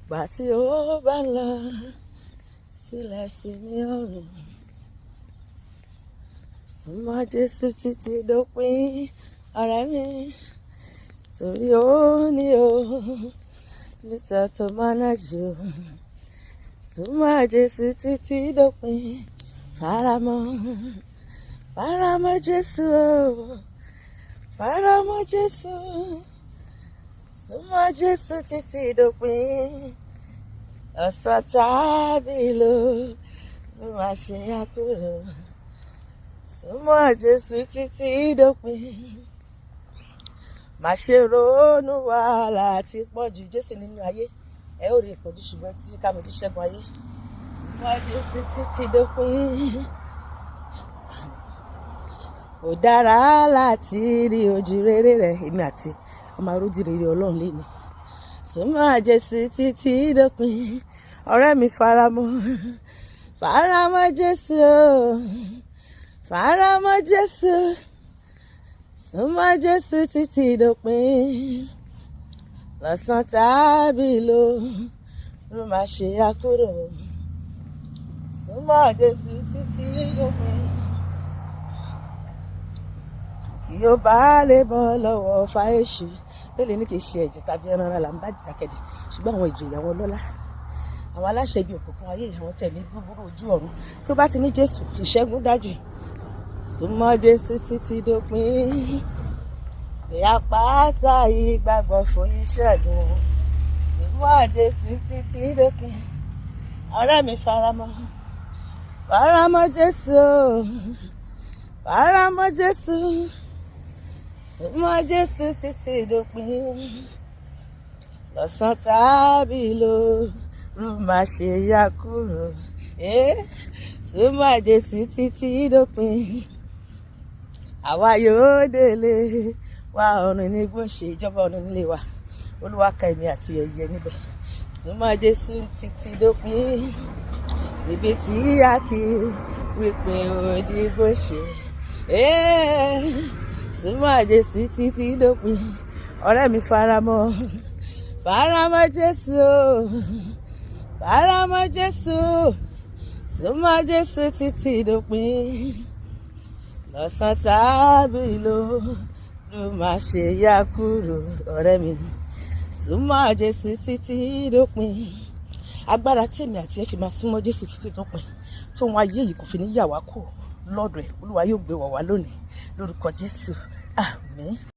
Gbati ó bá ń lọ sílẹ̀ sí ní ọ̀run, súnmọ́ Jesu títí dópin ọ̀rẹ́ mi, torí ó ní o nítorí tó máa jù. Súnmọ́ Jesu títí dópin, faramọ́ Jesu o, faramọ́ Jesu. Súnmọ́ Jesu títí dópin, ọ̀sán tàbí ló máa ṣe àkúrò. Súnmọ́ Jesu títí dópin, má ṣe ronú wàhálà àti pọ̀jù Jésù nínú ayé. Ẹ ó rí ìpọ́njú ṣùgbọ́n títí ká mi ti ṣẹ́gun ayé. Súnmọ́ Jesu títí dópin, ó dára láti rí ojú rere rẹ̀. Èmi àti ọmọ arójú rere Ọlọ́run lé ní. Súnmọ́ Jesu títí dópin, ọ̀rẹ́ mi faramọ́ Jesu o, faramọ́ Jesu. Súnmọ́ Jesu títí dópin, lọ́sàn tàbí ló máa ṣe àkúrò. Súnmọ́ Jesu títí dópin, kí ó bá lè bọ́ lọ́wọ́ fáyéṣù. Bẹ́ẹ̀ ni kì í ṣe ẹ̀jẹ̀ tàbí ẹran ara là ń bá jàkẹ́dì, ṣùgbọ́n àwọn ìjòyè, àwọn ọlọ́lá, àwọn aláṣẹ ibi òkùnkùn ayé, àwọn tẹ̀mí búburú ojú ọ̀run. Tó bá ti ní Jésù, ìṣẹ́gun dájú. Súnmọ́ Jesu títí dópin, àpáta ìgbàgbọ́ fún ìṣẹ́gun. Súnmọ́ Jesu títí dópin, ọ̀rẹ́ mi faramọ́ Jesu o, faramọ́ Jesu. Súnmọ́ Jesu títí dópin, lọ́sàn tàbí ló máa ṣe àkúrò. Súnmọ́ Jesu títí dópin, àwa yóò délé wa ọ̀run ní gbòǹṣe, ìjọba ọ̀run nílé wa. Olúwa ka èmi àti ẹ̀yẹ níbẹ̀. Súnmọ́ Jesu títí dópin, níbi tí a kì í wípé òdì gbòǹṣe. Súnmọ́ Jesu títí dópin, ọ̀rẹ́ mi faramọ́ Jesu o, faramọ́ Jesu. Súnmọ́ Jesu títí dópin, lọ́sàn tàbí ló máa ṣe àkúrò. Ọ̀rẹ́ mi, súnmọ́ Jesu títí dópin. Agbára tèmi àti ẹ fi máa súnmọ́ Jesu títí dópin, tó wọn ayé yìí kò fi ní yà wá kù lọ́dọ̀ ẹ̀. Olúwa yóò gbé wa wá lónìí lórúkọ Jésù. Àmín.